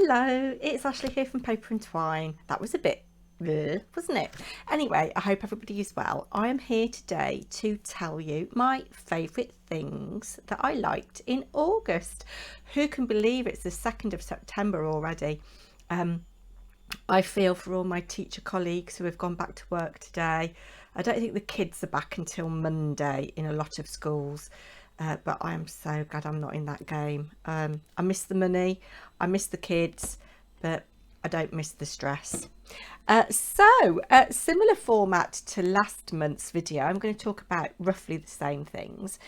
Hello, it's Ashley here from Paper&Twine. That was a bit bleh, wasn't it? Anyway, I hope everybody is well. I am here today to tell you my favourite things that I liked in August. Who can believe it's the 2nd of September already? I feel for all my teacher colleagues who have gone back to work today. I don't think the kids are back until Monday in a lot of schools. But I am so glad I'm not in that game. I miss the money, I miss the kids, but I don't miss the stress. Similar format to last month's video, I'm going to talk about roughly the same things.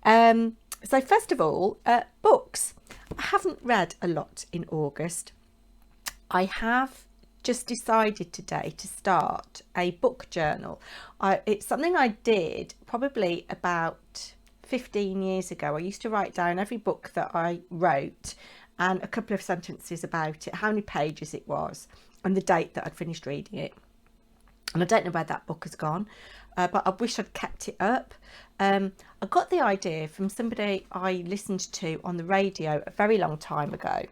So first of all, books. I haven't read a lot in August. I have just decided today to start a book journal. It's something I did probably about 15 years ago. I used to write down every book that I wrote and a couple of sentences about it, how many pages it was, and the date that I'd finished reading it. And I don't know where that book has gone, but I wish I'd kept it up. I got the idea from somebody I listened to on the radio a very long time ago,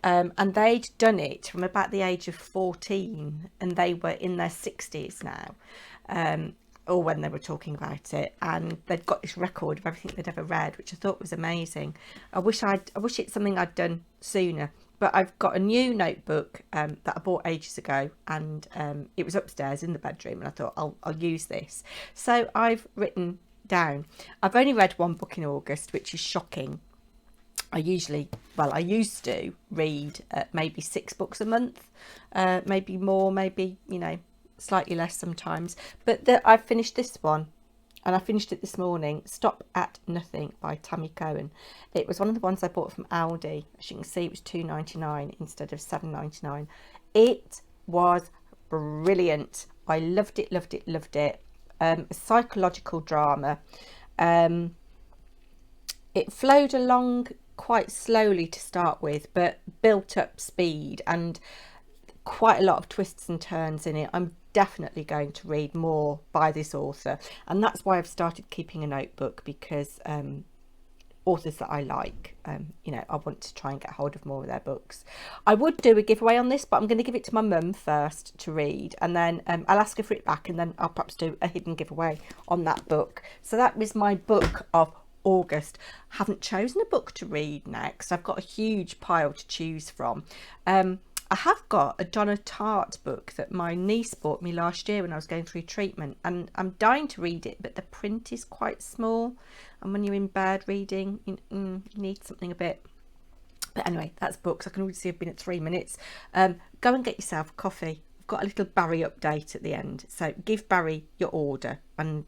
and they'd done it from about the age of 14, and they were in their 60s now. Or when they were talking about it, and they'd got this record of everything they'd ever read, which I thought was amazing. I wish it's something I'd done sooner, but I've got a new notebook that I bought ages ago, and it was upstairs in the bedroom, and I thought I'll use this. So I've written down, I've only read one book in August, which is shocking. I used to read maybe 6 books a month, maybe more, maybe, slightly less sometimes, but I've finished this one, and I finished it this morning. Stop at Nothing by Tammy Cohen. It was one of the ones I bought from Aldi. As you can see, it was £2.99 instead of £7.99. It was brilliant. I loved it. A psychological drama. It flowed along quite slowly to start with, but built up speed and quite a lot of twists and turns in it. I'm definitely going to read more by this author, and that's why I've started keeping a notebook, because authors that I like, I want to try and get hold of more of their books. I would do a giveaway on this, but I'm going to give it to my mum first to read, and then I'll ask her for it back, and then I'll perhaps do a hidden giveaway on that book. So that was my book of August. Haven't chosen a book to read next. I've got a huge pile to choose from. I have got a Donna Tartt book that my niece bought me last year when I was going through treatment, and I'm dying to read it, but the print is quite small, and when you're in bed reading, you need something a bit. But anyway, that's books. I can already see I've been at 3 minutes. Go and get yourself a coffee. I've got a little Barry update at the end, so give Barry your order. And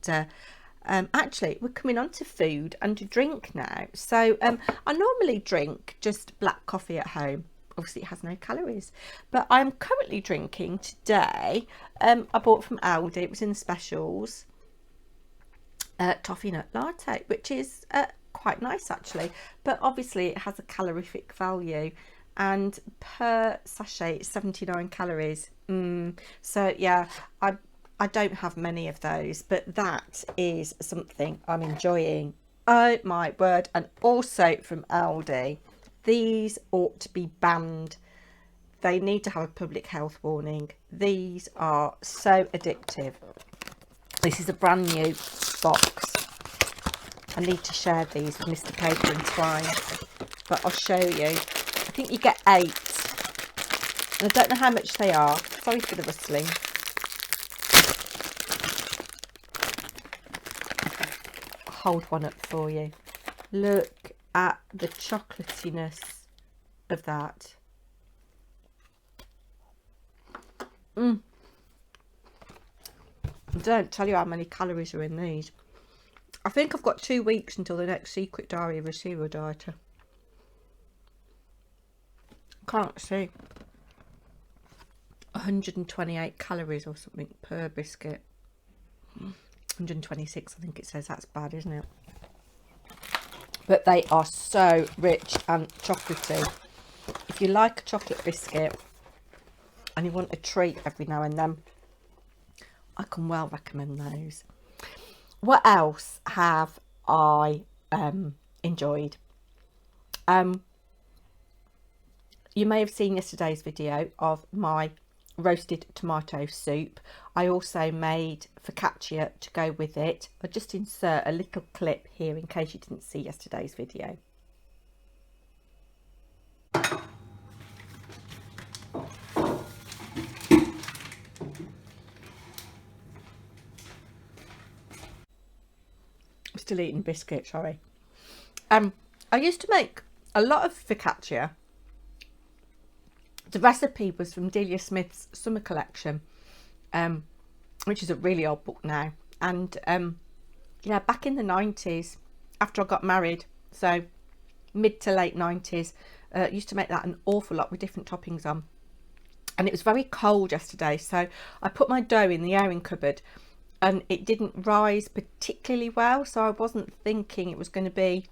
actually, we're coming on to food and drink now. So I normally drink just black coffee at home. Obviously it has no calories, but I'm currently drinking today, I bought from Aldi, it was in the specials, toffee nut latte, which is quite nice actually, but obviously it has a calorific value, and per sachet it's 79 calories. So yeah, I don't have many of those, but that is something I'm enjoying. Oh my word. And also from Aldi, these ought to be banned. They need to have a public health warning. These are so addictive. This is a brand new box. I need to share these with Mr. Paper&Twine, but I'll show you. I think you get 8. And I don't know how much they are. Sorry for the rustling. I'll hold one up for you. Look at the chocolatiness of that. Don't tell you how many calories are in these. I think I've got 2 weeks until the next Secret Diary of a Serial Dieter. Can't see. 128 calories or something per biscuit. 126, I think it says. That's bad, isn't it? But they are so rich and chocolatey. If you like a chocolate biscuit and you want a treat every now and then, I can well recommend those. What else have I enjoyed? You may have seen yesterday's video of my roasted tomato soup. I also made focaccia to go with it. I'll just insert a little clip here in case you didn't see yesterday's video. I'm still eating biscuits, sorry. I used to make a lot of focaccia. The recipe was from Delia Smith's Summer Collection, which is a really old book now. And yeah, back in the 90s, after I got married, so mid to late 90s, used to make that an awful lot with different toppings on. And it was very cold yesterday, so I put my dough in the airing cupboard and it didn't rise particularly well, so I wasn't thinking it was going to be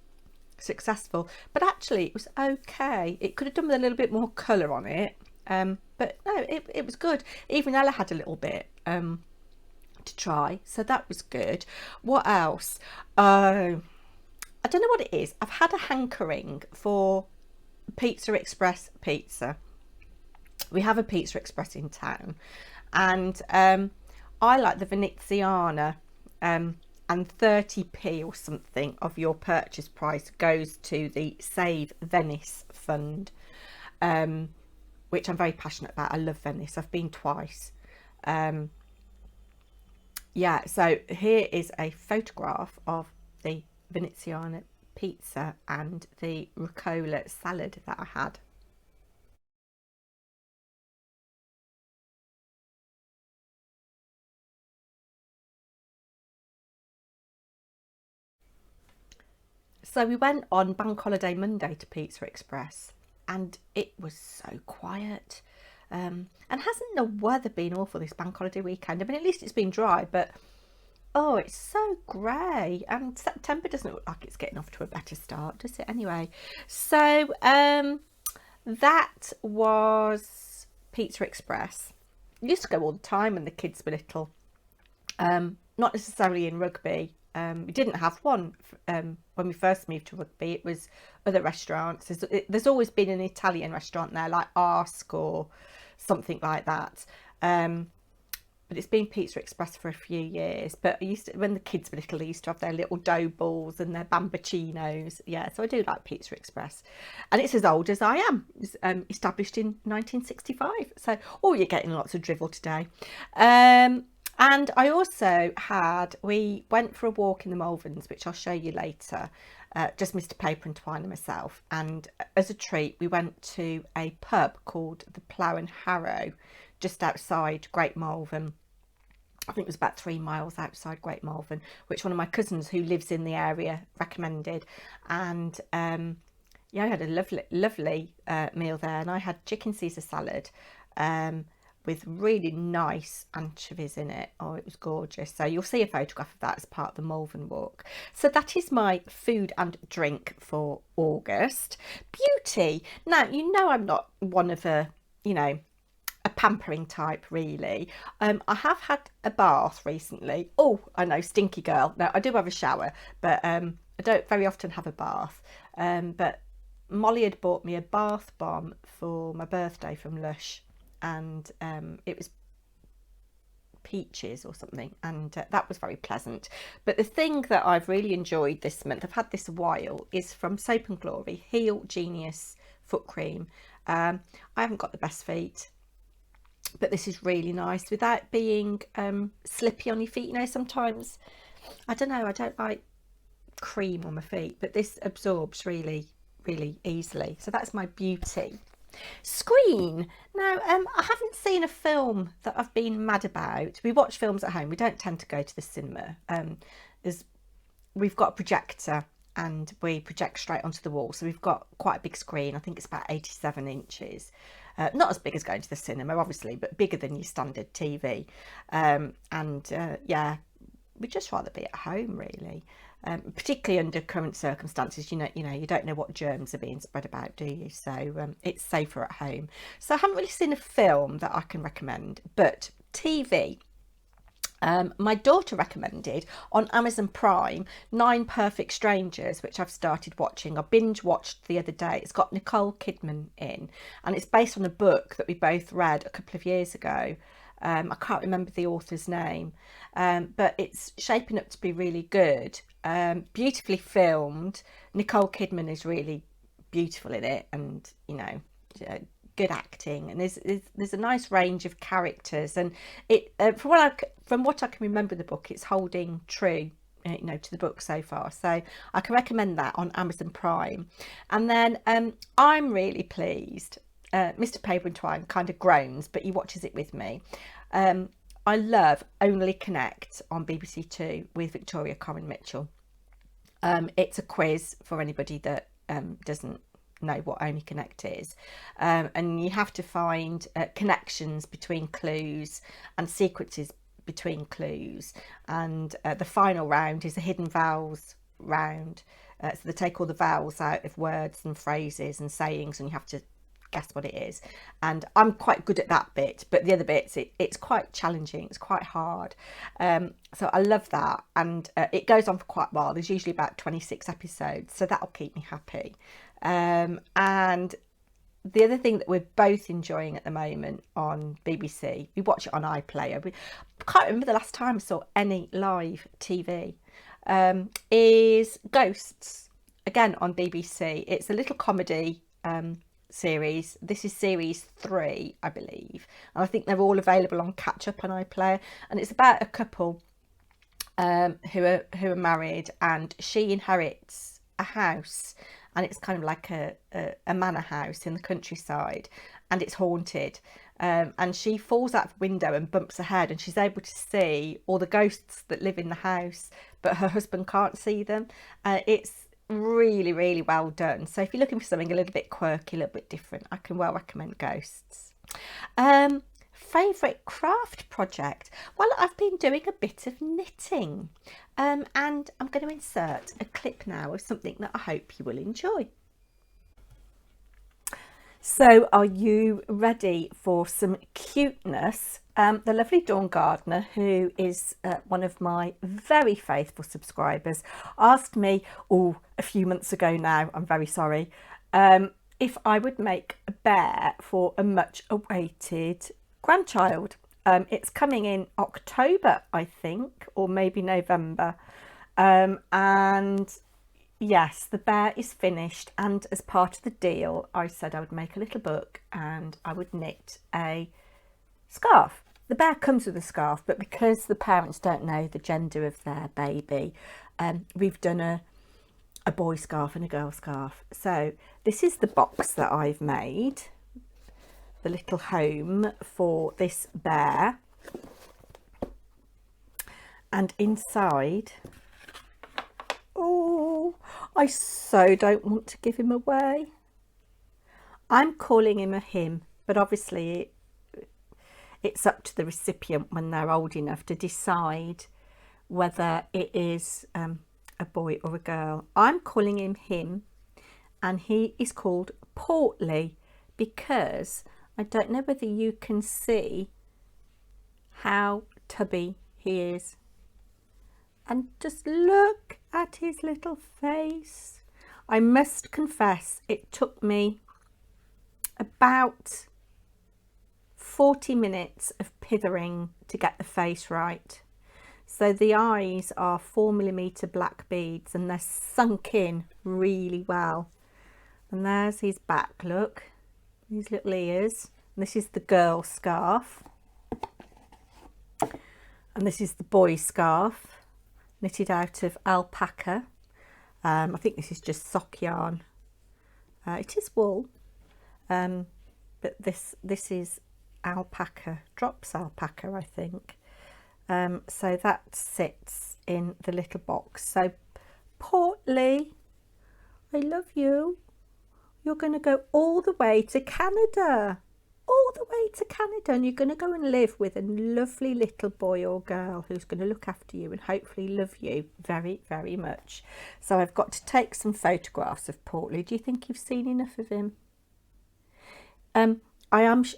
successful, but actually it was okay. It could have done with a little bit more colour on it, but no, it was good. Even Ella had a little bit to try, so that was good. What else? I don't know what it is. I've had a hankering for Pizza Express pizza. We have a Pizza Express in town, and I like the Veneziana, and 30p or something of your purchase price goes to the Save Venice Fund, which I'm very passionate about. I love Venice. I've been twice. Yeah, so here is a photograph of the Veneziana pizza and the rucola salad that I had. So we went on Bank Holiday Monday to Pizza Express and it was so quiet. And hasn't the weather been awful this Bank Holiday weekend? I mean, at least it's been dry, but oh, it's so grey, and September doesn't look like it's getting off to a better start, does it? Anyway, so that was Pizza Express. I used to go all the time when the kids were little. Not necessarily in rugby. We didn't have one when we first moved to rugby. It was other restaurants. There's always been an Italian restaurant there, like Ask or something like that. But it's been Pizza Express for a few years. But I used to, when the kids were little, they used to have their little dough balls and their bambacinos. Yeah, so I do like Pizza Express. And it's as old as I am. It's established in 1965. So, oh, you're getting lots of drivel today. And I also we went for a walk in the Malverns, which I'll show you later, just Mr. Paper&Twine and myself. And as a treat, we went to a pub called the Plough and Harrow, just outside Great Malvern. I think it was about 3 miles outside Great Malvern, which one of my cousins who lives in the area recommended. And yeah, I had a lovely meal there, and I had chicken Caesar salad with really nice anchovies in it. Oh, it was gorgeous. So you'll see a photograph of that as part of the Malvern walk. So that is my food and drink for August. Beauty. Now, you know I'm not one of a pampering type, really. I have had a bath recently. Oh, I know, stinky girl. Now, I do have a shower, but I don't very often have a bath. But Molly had bought me a bath bomb for my birthday from Lush, and it was peaches or something, and that was very pleasant. But the thing that I've really enjoyed this month, I've had this a while, is from Soap and Glory, Heel Genius foot cream. I haven't got the best feet, but this is really nice without being slippy on your feet. You know, sometimes I don't like cream on my feet, but this absorbs really easily. So that's my beauty. Screen. Now, I haven't seen a film that I've been mad about. We watch films at home. We don't tend to go to the cinema. We've got a projector and we project straight onto the wall. So we've got quite a big screen. I think it's about 87 inches. Not as big as going to the cinema, obviously, but bigger than your standard TV. Yeah, we'd just rather be at home, really. Particularly under current circumstances, you don't know what germs are being spread about, do you? So it's safer at home. So I haven't really seen a film that I can recommend, but TV. My daughter recommended on Amazon Prime 9 Perfect Strangers, which I've started watching. I binge watched the other day. It's got Nicole Kidman in, and it's based on a book that we both read a couple of years ago. I can't remember the author's name, but it's shaping up to be really good. Beautifully filmed. Nicole Kidman is really beautiful in it, and good acting, and there's a nice range of characters, and it from what I can remember of the book, it's holding true to the book so far, so I can recommend that on Amazon Prime. And then I'm really pleased, Mr. Paper&Twine kind of groans, but he watches it with me. I love Only Connect on BBC Two with Victoria Coren Mitchell. It's a quiz for anybody that doesn't know what Only Connect is, and you have to find connections between clues and sequences between clues, and the final round is a hidden vowels round, so they take all the vowels out of words and phrases and sayings, and you have to guess what it is. And I'm quite good at that bit, but the other bits, it's quite challenging, it's quite hard. So I love that, and it goes on for quite a while. There's usually about 26 episodes, so that'll keep me happy. And the other thing that we're both enjoying at the moment on BBC, we watch it on iPlayer. I can't remember the last time I saw any live TV, is Ghosts, again on BBC. It's a little comedy series. This is series 3, I believe, and I think they're all available on catch up on iPlayer, and it's about a couple who are married, and she inherits a house, and it's kind of like a manor house in the countryside, and it's haunted, and she falls out of a window and bumps her head, and she's able to see all the ghosts that live in the house, but her husband can't see them. It's really, really well done. So if you're looking for something a little bit quirky, a little bit different, I can well recommend Ghosts. Favourite craft project? Well, I've been doing a bit of knitting, and I'm going to insert a clip now of something that I hope you will enjoy. So are you ready for some cuteness? The lovely Dawn Gardner, who is one of my very faithful subscribers, asked me, a few months ago now, I'm very sorry, if I would make a bear for a much awaited grandchild. It's coming in October, I think, or maybe November. And yes, the bear is finished, and as part of the deal, I said I would make a little book and I would knit a scarf. The bear comes with a scarf, but because the parents don't know the gender of their baby, we've done a boy scarf and a girl scarf. So this is the box that I've made, the little home for this bear, and inside, I so don't want to give him away. I'm calling him a him, but obviously it's up to the recipient when they're old enough to decide whether it is a boy or a girl. I'm calling him him, and he is called Portly because I don't know whether you can see how tubby he is. And just look at his little face. I must confess, it took me about 40 minutes of pithering to get the face right. So the eyes are 4mm black beads, and they're sunk in really well. And there's his back, look, his little ears. And this is the girl scarf. And this is the boy scarf, knitted out of alpaca. I think this is just sock yarn. It is wool, but this is alpaca, drops alpaca, I think. So that sits in the little box. So Portly, I love you. You're going to go all the way to Canada. All the way to Canada, and you're going to go and live with a lovely little boy or girl who's going to look after you and hopefully love you very, very much. So I've got to take some photographs of Portly. Do you think you've seen enough of him? I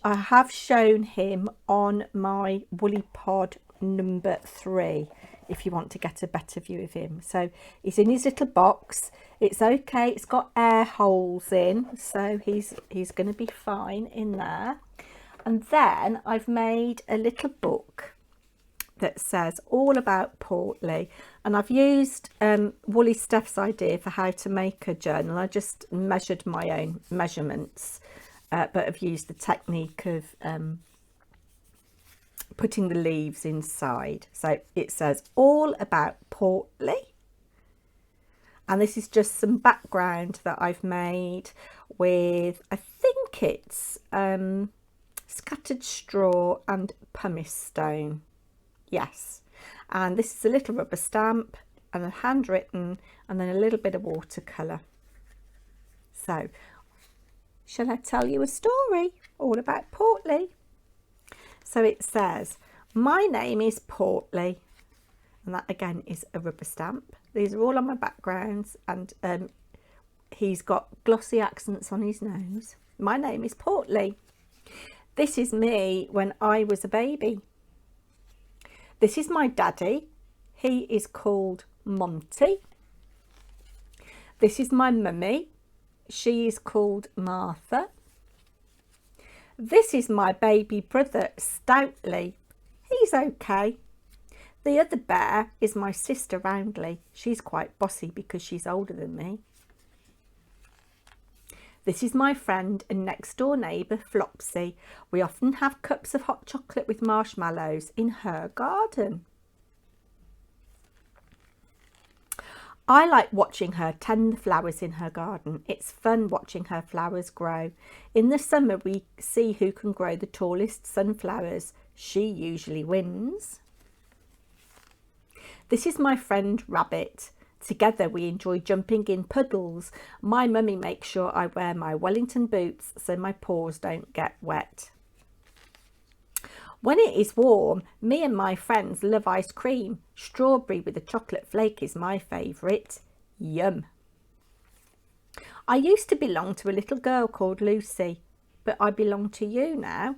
have shown him on my Woolly Pod number 3 if you want to get a better view of him. So he's in his little box. It's okay, it's got air holes in, so he's going to be fine in there. And then I've made a little book that says all about Portly, and I've used Woolly Steph's idea for how to make a journal. I just measured my own measurements, but I've used the technique of putting the leaves inside. So it says all about Portly, and this is just some background that I've made with, I think it's scattered straw and pumice stone. Yes, and this is a little rubber stamp and a handwritten, and then a little bit of watercolour. So shall I tell you a story all about Portly? So it says, my name is Portly, and that again is a rubber stamp. These are all on my backgrounds, and he's got glossy accents on his nose. My name is Portly. This is me when I was a baby. This is my daddy. He is called Monty. This is my mummy. She is called Martha. This is my baby brother, Stoutly. He's okay. The other bear is my sister, Roundly. She's quite bossy because she's older than me. This is my friend and next door neighbour, Flopsy. We often have cups of hot chocolate with marshmallows in her garden. I like watching her tend the flowers in her garden. It's fun watching her flowers grow. In the summer, we see who can grow the tallest sunflowers. She usually wins. This is my friend Rabbit. Together we enjoy jumping in puddles. My mummy makes sure I wear my Wellington boots so my paws don't get wet. When it is warm, me and my friends love ice cream. Strawberry with a chocolate flake is my favourite. Yum. I used to belong to a little girl called Lucy, but I belong to you now.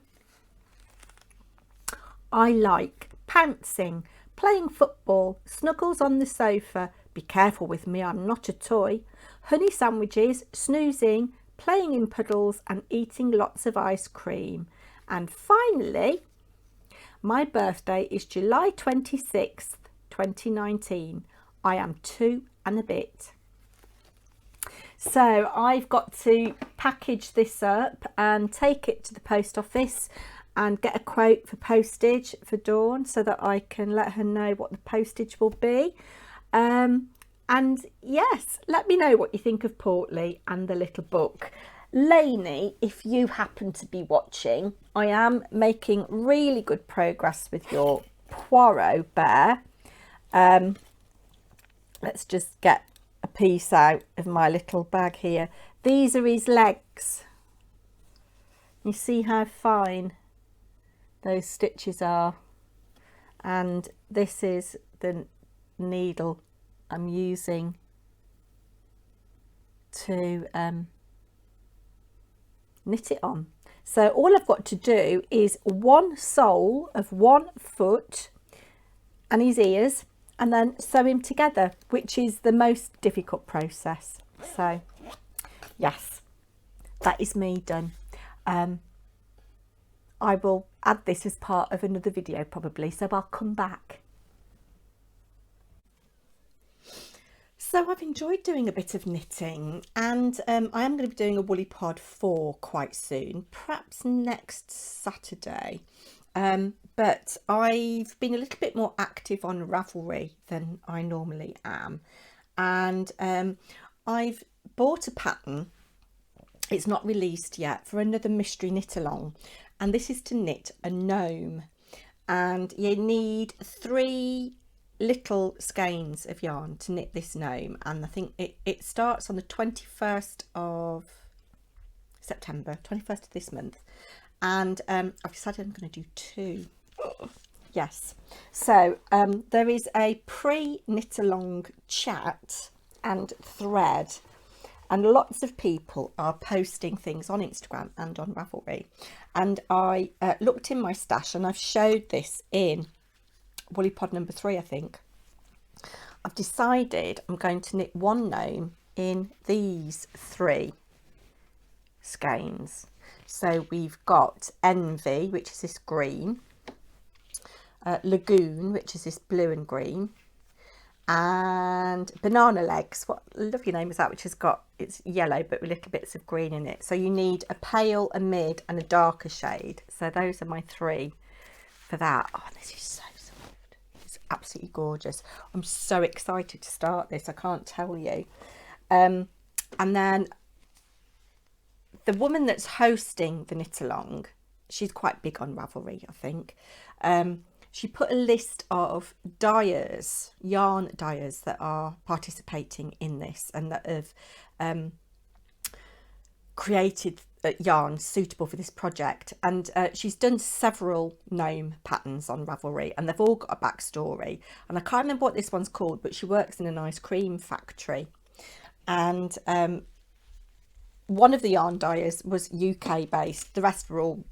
I like pouncing, playing football, snuggles on the sofa. Be careful with me, I'm not a toy. Honey sandwiches, snoozing, playing in puddles and eating lots of ice cream. And finally, my birthday is July 26th, 2019. I am 2 and a bit. So I've got to package this up and take it to the post office and get a quote for postage for Dawn so that I can let her know what the postage will be. And yes, let me know what you think of Portly and the little book. Lainey, if you happen to be watching, I am making really good progress with your Poirot bear. Let's just get a piece out of my little bag here. These are his legs. You see how fine those stitches are, and this is the needle I'm using to knit it on. So all I've got to do is one sole of one foot and his ears, and then sew him together, which is the most difficult process. So yes, that is me done. I will add this as part of another video probably, so I'll come back. So I've enjoyed doing a bit of knitting, and I am going to be doing a Woolly Pod 4 quite soon, perhaps next Saturday. But I've been a little bit more active on Ravelry than I normally am, and I've bought a pattern. It's not released yet, for another mystery knit along, and this is to knit a gnome, and you need 3 little skeins of yarn to knit this gnome, and I think it starts on the 21st of September, 21st of this month, and I've decided I'm going to do 2. Yes, so there is a pre-knit along chat and thread, and lots of people are posting things on Instagram and on Ravelry, and I looked in my stash and I've showed this in woolly pod number 3, I think. I've decided I'm going to knit one gnome in these 3 skeins. So we've got Envy, which is this green, Lagoon, which is this blue and green, and Banana Legs. What a lovely name is that, which has got, it's yellow but with little bits of green in it. So you need a pale, a mid and a darker shade. So those are my 3 for that. Oh, this is so soft. It's absolutely gorgeous. I'm so excited to start this, I can't tell you. And then the woman that's hosting the knit along, she's quite big on Ravelry, I think. She put a list of dyers, yarn dyers that are participating in this and that have created yarn suitable for this project. And she's done several gnome patterns on Ravelry and they've all got a backstory. And I can't remember what this one's called, but she works in an ice cream factory. And one of the yarn dyers was UK based, the rest were all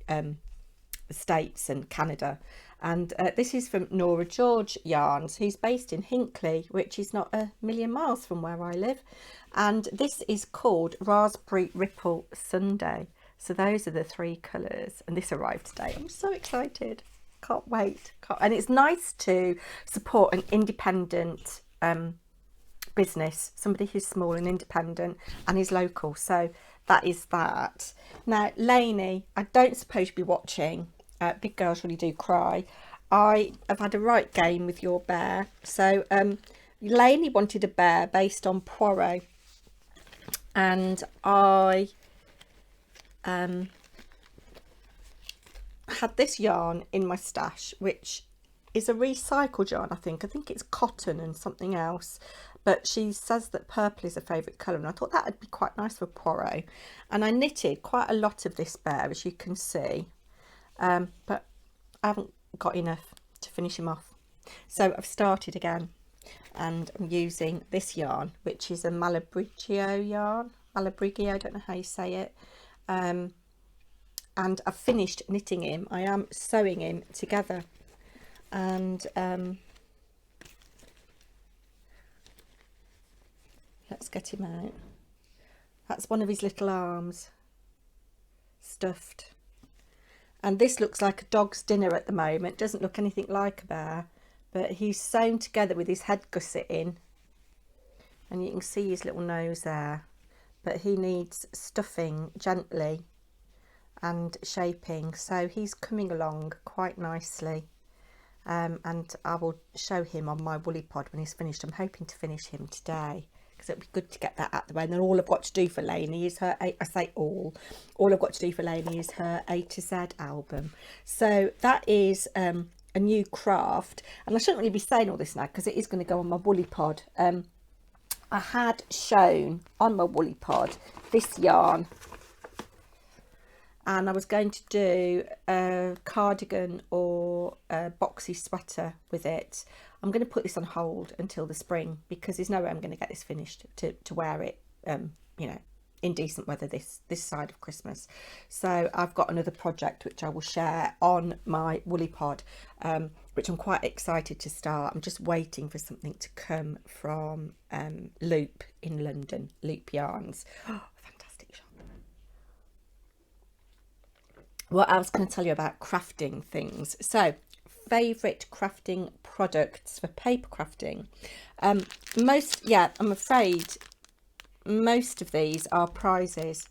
States and Canada. And this is from Nora George Yarns, who's based in Hinckley, which is not a million miles from where I live. And this is called Raspberry Ripple Sunday. So those are the 3 colours, and this arrived today. I'm so excited, can't wait. And it's nice to support an independent business, somebody who's small and independent and is local. So that is that. Now Lainey, I don't suppose you'll be watching. Big girls really do cry. I have had a right game with your bear. So Lainey wanted a bear based on Poirot, and I had this yarn in my stash, which is a recycled yarn. I think it's cotton and something else, but she says that purple is her favourite colour, and I thought that would be quite nice for Poirot. And I knitted quite a lot of this bear, as you can see. But I haven't got enough to finish him off, so I've started again, and I'm using this yarn, which is a Malabrigio yarn. Malabrigio, I don't know how you say it. And I've finished knitting him. I am sewing him together, and let's get him out. That's one of his little arms stuffed. And this looks like a dog's dinner at the moment. Doesn't look anything like a bear, but he's sewn together with his head gusset in, and you can see his little nose there, but he needs stuffing gently and shaping, so he's coming along quite nicely. And I will show him on my woolly pod when he's finished. I'm hoping to finish him today, because it'd be good to get that out the way. And then all I've got to do for Lainey is her, I say all I've got to do for Lainey is her A to Z album. So that is a new craft, and I shouldn't really be saying all this now because it is going to go on my woolly pod. I had shown on my woolly pod this yarn, and I was going to do a cardigan or a boxy sweater with it. I'm going to put this on hold until the spring, because there's no way I'm going to get this finished to wear it, you know, in decent weather this side of Christmas. So I've got another project which I will share on my woolly pod, which I'm quite excited to start. I'm just waiting for something to come from Loop in London, Loop Yarns. Oh, fantastic shop. What else can I tell you about crafting things? So, favourite crafting products for paper crafting. I'm afraid most of these are prizes.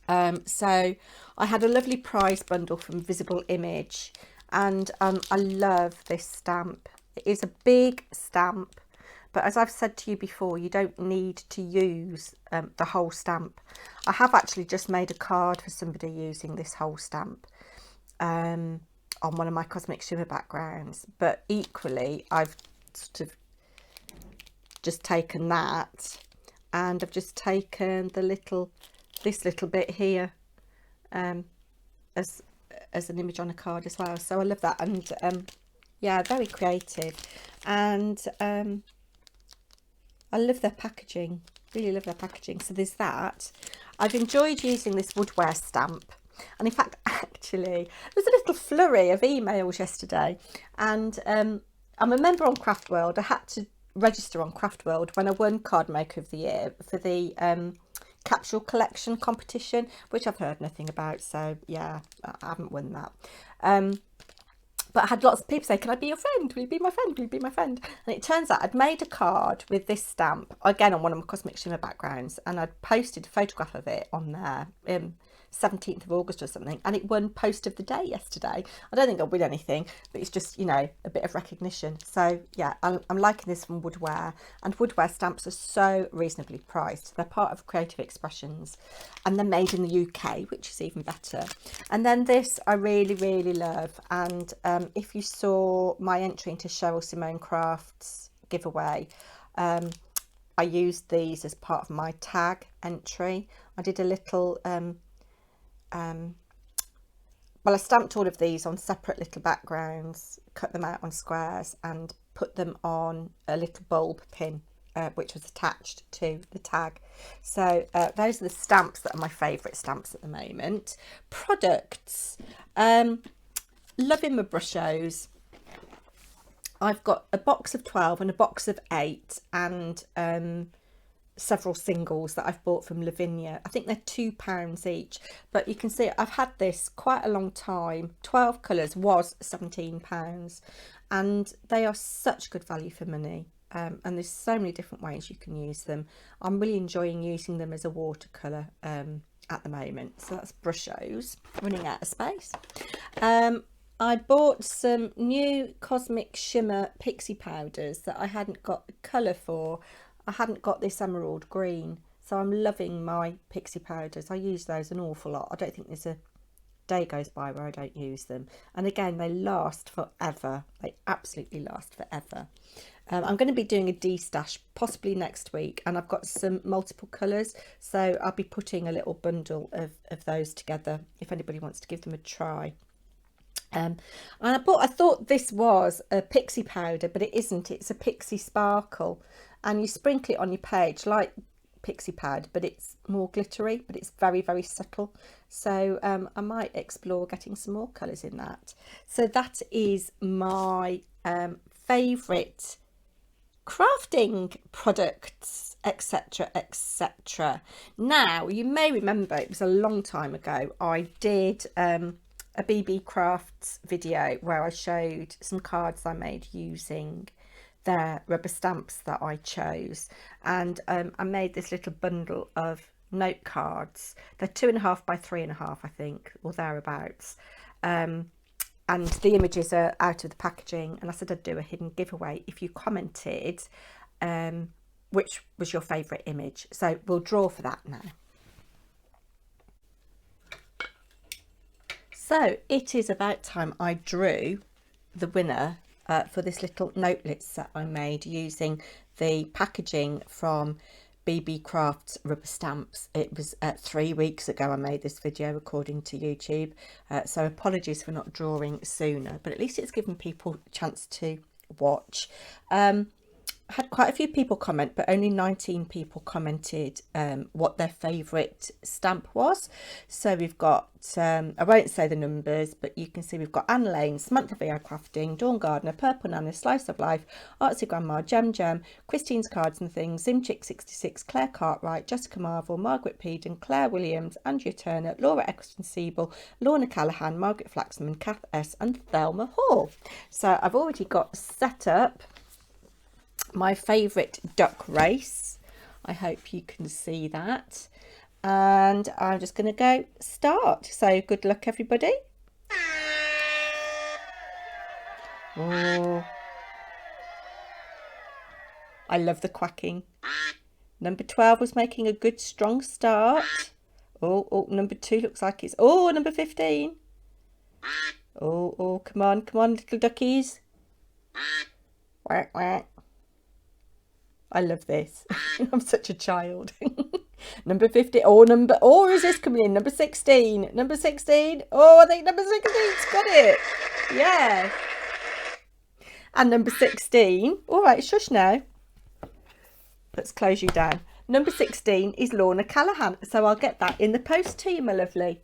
So I had a lovely prize bundle from Visible Image, and I love this stamp. It is a big stamp, but as I've said to you before, you don't need to use the whole stamp. I have actually just made a card for somebody using this whole stamp on one of my Cosmic Shimmer backgrounds, but equally I've sort of just taken that, and I've just taken this little bit here as an image on a card as well. So I love that, and yeah, very creative, and I love their packaging, really love their packaging. So there's that. I've enjoyed using this woodware stamp, And in fact, actually, there was a little flurry of emails yesterday, and I'm a member on Craft World. I had to register on Craft World when I won Card Maker of the Year for the capsule collection competition, which I've heard nothing about, so yeah, I haven't won that. But I had lots of people say, can I be your friend? Will you be my friend? Will you be my friend? And it turns out I'd made a card with this stamp, again on one of my Cosmic Shimmer backgrounds, and I'd posted a photograph of it on there, 17th of August or something, and it won Post of the Day yesterday. I don't think I'll win anything, but it's just, you know, a bit of recognition. So yeah, I'm liking this from Woodware, and Woodware stamps are so reasonably priced. They're part of Creative Expressions, and they're made in the UK, which is even better. And then this I really, really love, and if you saw my entry into Cheryl Simone Crafts giveaway, I used these as part of my tag entry. I did a little well, I stamped all of these on separate little backgrounds, cut them out on squares, and put them on a little bulb pin, which was attached to the tag. So those are the stamps that are my favourite stamps at the moment. Products, loving my brushos. I've got a box of 12 and a box of 8, and several singles that I've bought from Lavinia. I think they're £2 each, but you can see I've had this quite a long time. 12 colours was £17, and they are such good value for money. And there's so many different ways you can use them. I'm really enjoying using them as a watercolour at the moment. So that's brushos, running out of space. I bought some new Cosmic Shimmer pixie powders that I hadn't got the colour for. I hadn't got this emerald green, so I'm loving my pixie powders. I use those an awful lot. I don't think there's a day goes by where I don't use them. And again, they last forever. They absolutely last forever. I'm going to be doing a destash possibly next week, and I've got some multiple colours, so I'll be putting a little bundle of those together if anybody wants to give them a try. And I thought this was a pixie powder, but it isn't. It's a pixie sparkle, and you sprinkle it on your page like pixie powder, but it's more glittery, but it's very, very subtle. So I might explore getting some more colours in that. So that is my favourite crafting products, etc, etc. Now, you may remember, it was a long time ago, I did a BB Crafts video where I showed some cards I made using their rubber stamps that I chose, and I made this little bundle of note cards. They're 2.5 by 3.5, I think, or thereabouts, and the images are out of the packaging, and I said I'd do a hidden giveaway if you commented which was your favourite image. So we'll draw for that now. So it is about time I drew the winner for this little notelet set I made using the packaging from BB Crafts rubber stamps. It was 3 weeks ago I made this video according to YouTube, so apologies for not drawing sooner, but at least it's given people a chance to watch. I had quite a few people comment, but only 19 people commented what their favourite stamp was. So we've got, I won't say the numbers, but you can see we've got Anne Lane, Samantha VR Crafting, Dawn Gardner, Purple Nana, Slice of Life, Artsy Grandma, Gem, Christine's Cards and Things, Zimchick66, Claire Cartwright, Jessica Marvel, Margaret Peden, Claire Williams, Andrea Turner, Laura Eccleston Siebel, Lorna Callahan, Margaret Flaxman, Kath S and Thelma Hall. So I've already got set up my favourite duck race. I hope you can see that, and I'm just going to go start. So good luck everybody. Oh, I love the quacking. Number 12 was making a good strong start. Oh, number 2 looks like it's, oh, number 15. Oh, come on little duckies. Quack quack. I love this. I'm such a child. Number 50. Oh, is this coming in? Number 16. Number 16. Oh, I think number 16's got it. Yeah. And number 16. All right, shush now. Let's close you down. Number 16 is Lorna Callahan. So I'll get that in the post to you, my lovely.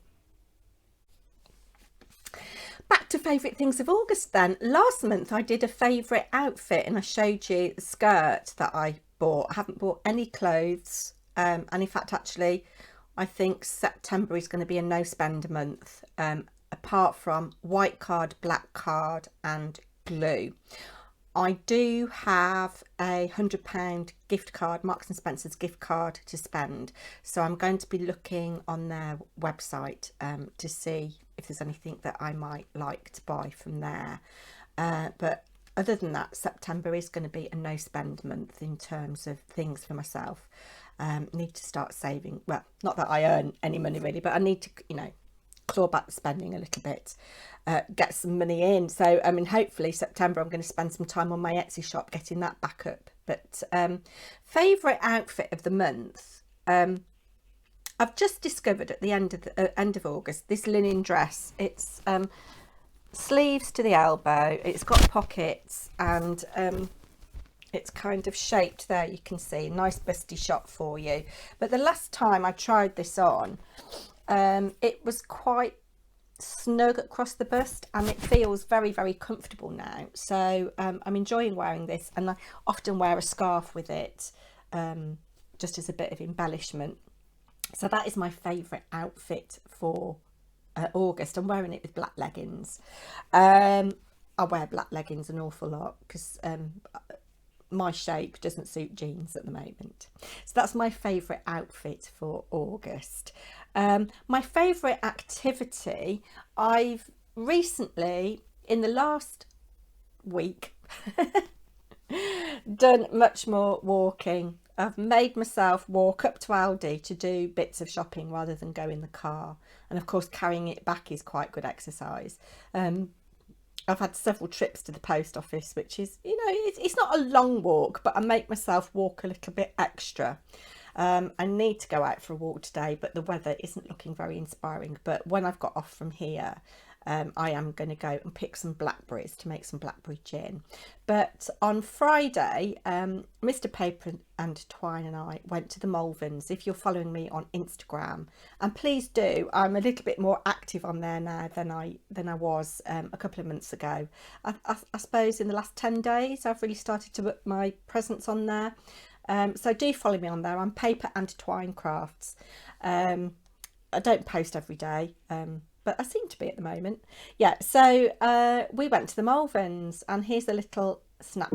back to favourite things of August then. Last month I did a favourite outfit and I showed you the skirt that I bought. I haven't bought any clothes, and in fact actually I think September is going to be a no spend month, apart from white card, black card and glue. I do have a £100 gift card, Marks and Spencer's gift card to spend, so I'm going to be looking on their website to see if there's anything that I might like to buy from there. But other than that, September is going to be a no spend month in terms of things for myself. Need to start saving. Well, not that I earn any money really, but I need to, you know, claw back the spending a little bit, get some money in. So I mean, hopefully September I'm going to spend some time on my Etsy shop getting that back up. But favourite outfit of the month, I've just discovered at the end of August this linen dress. It's sleeves to the elbow, it's got pockets, and it's kind of shaped there, you can see, nice busty shot for you. But the last time I tried this on, it was quite snug across the bust, and it feels very, very comfortable now. So I'm enjoying wearing this, and I often wear a scarf with it, just as a bit of embellishment. So that is my favourite outfit for August. I'm wearing it with black leggings. I wear black leggings an awful lot because my shape doesn't suit jeans at the moment. So that's my favourite outfit for August. My favourite activity, I've recently, in the last week, done much more walking. I've made myself walk up to Aldi to do bits of shopping rather than go in the car. And of course, carrying it back is quite good exercise. I've had several trips to the post office, which is, you know, it's not a long walk, but I make myself walk a little bit extra. I need to go out for a walk today, but the weather isn't looking very inspiring. But when I've got off from here, I am going to go and pick some blackberries to make some blackberry gin. But on Friday, Mr. Paper&Twine and I went to the Malverns. If you're following me on Instagram, and please do, I'm a little bit more active on there now than I was a couple of months ago. I suppose in the last 10 days I've really started to put my presence on there. So do follow me on there. I'm Paper&Twine Crafts. I don't post every day, but I seem to be at the moment. Yeah, so we went to the Malverns, and here's a little snap.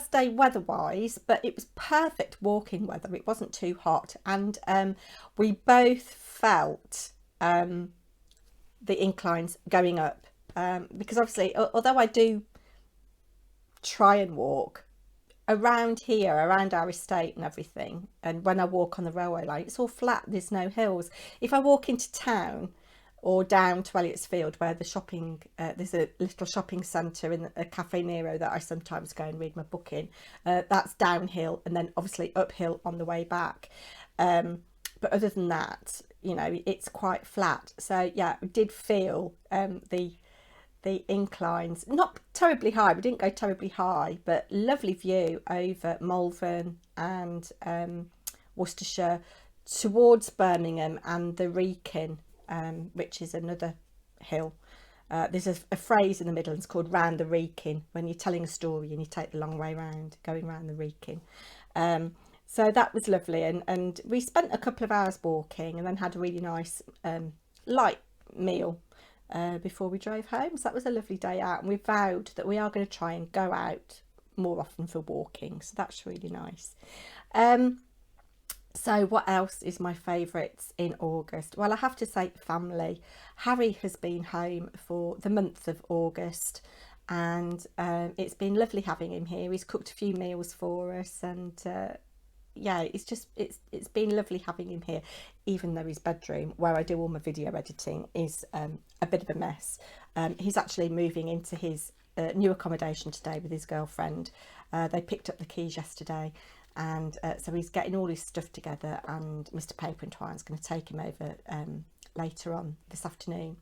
Day weather-wise, but it was perfect walking weather. It wasn't too hot, and we both felt the inclines going up because obviously, although I do try and walk around here, around our estate and everything, and when I walk on the railway line, it's all flat, there's no hills. If I walk into town or down to Elliott's Field, where the shopping, there's a little shopping centre in a Cafe Nero that I sometimes go and read my book in, that's downhill and then obviously uphill on the way back. But other than that, you know, it's quite flat. So yeah, I did feel the inclines, not terribly high, we didn't go terribly high, but lovely view over Malvern and Worcestershire towards Birmingham and the Wrekin, which is another hill. There's a phrase in the Midlands called round the Wrekin, when you're telling a story and you take the long way round, going round the Wrekin. So that was lovely, and we spent a couple of hours walking and then had a really nice light meal before we drove home. So that was a lovely day out, and we vowed that we are going to try and go out more often for walking, so that's really nice. So what else is my favourites in August? Well, I have to say family. Harry has been home for the month of August, and it's been lovely having him here. He's cooked a few meals for us, and yeah, it's been lovely having him here, even though his bedroom, where I do all my video editing, is a bit of a mess. He's actually moving into his new accommodation today with his girlfriend. They picked up the keys yesterday, and so he's getting all his stuff together, and Mr. Paper&Twine is going to take him over later on this afternoon.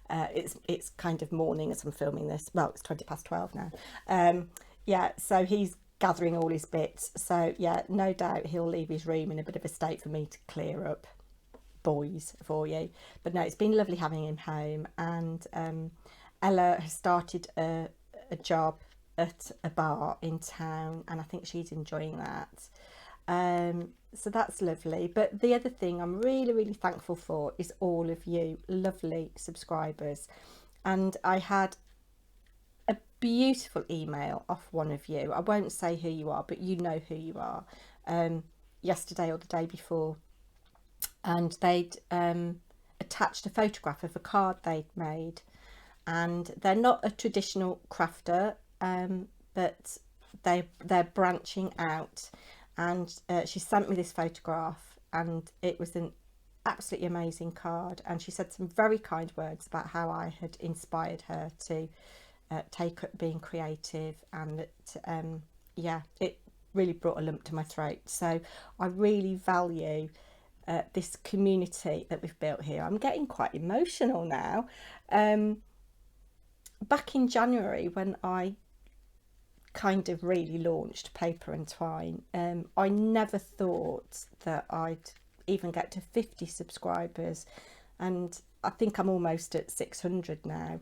It's kind of morning as I'm filming this. Well, it's 12:20 now. Yeah, so he's gathering all his bits, so yeah, no doubt he'll leave his room in a bit of a state for me to clear up, boys, for you. But no, it's been lovely having him home, and Ella has started a job at a bar in town, and I think she's enjoying that. So that's lovely. But the other thing I'm really thankful for is all of you lovely subscribers, and I had a beautiful email off one of you. I won't say who you are, but you know who you are, yesterday or the day before, and they'd attached a photograph of a card they'd made, and they're not a traditional crafter, but they're branching out, and she sent me this photograph, and it was an absolutely amazing card, and she said some very kind words about how I had inspired her to take up being creative, and that yeah, it really brought a lump to my throat. So I really value this community that we've built here. I'm getting quite emotional now. Back in January, when I kind of really launched Paper&Twine, I never thought that I'd even get to 50 subscribers, and I think I'm almost at 600 now.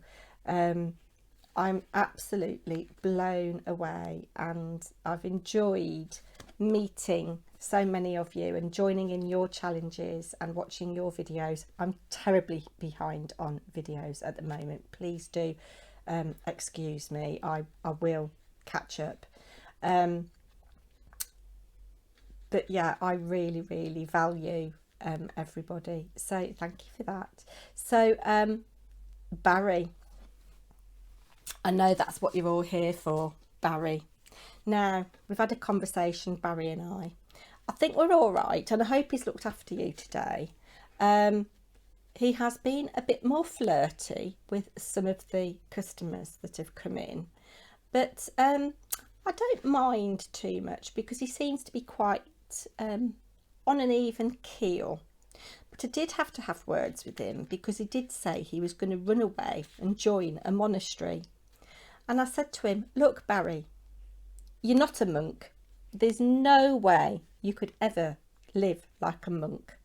I'm absolutely blown away, and I've enjoyed meeting so many of you and joining in your challenges and watching your videos. I'm terribly behind on videos at the moment. Please do excuse me. I will catch up. But yeah, I really value everybody. So thank you for that. So Barry, I know that's what you're all here for, Barry. Now, we've had a conversation, Barry and I. I think we're all right, and I hope he's looked after you today. He has been a bit more flirty with some of the customers that have come in, but I don't mind too much, because he seems to be quite on an even keel. But I did have to have words with him, because he did say he was going to run away and join a monastery. And I said to him, look, Barry, you're not a monk. There's no way you could ever live like a monk.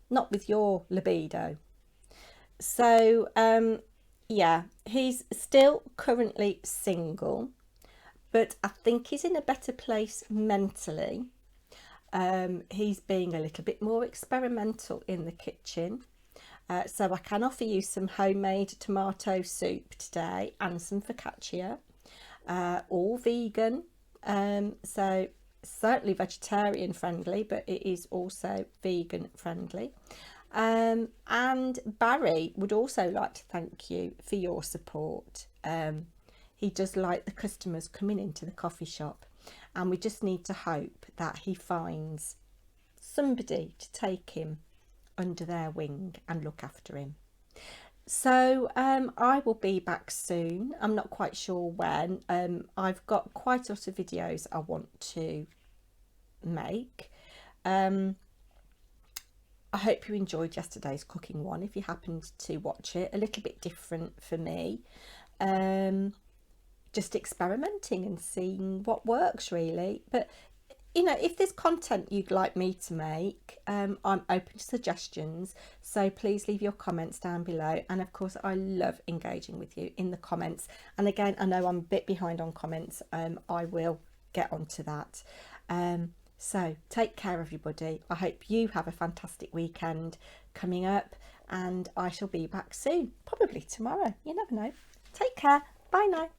Not with your libido. So, yeah, he's still currently single, but I think he's in a better place mentally. He's being a little bit more experimental in the kitchen. So I can offer you some homemade tomato soup today and some focaccia, all vegan, so certainly vegetarian friendly, but it is also vegan friendly. And Barry would also like to thank you for your support. He does like the customers coming into the coffee shop, and we just need to hope that he finds somebody to take him under their wing and look after him. So I will be back soon. I'm not quite sure when. I've got quite a lot of videos I want to make. I hope you enjoyed yesterday's cooking one, if you happened to watch it. A little bit different for me. Just experimenting and seeing what works, really. But you know, if there's content you'd like me to make, I'm open to suggestions, so please leave your comments down below. And of course, I love engaging with you in the comments. And again, I know I'm a bit behind on comments. I will get onto that. So take care, everybody. I hope you have a fantastic weekend coming up, and I shall be back soon, probably tomorrow. You never know. Take care. Bye now.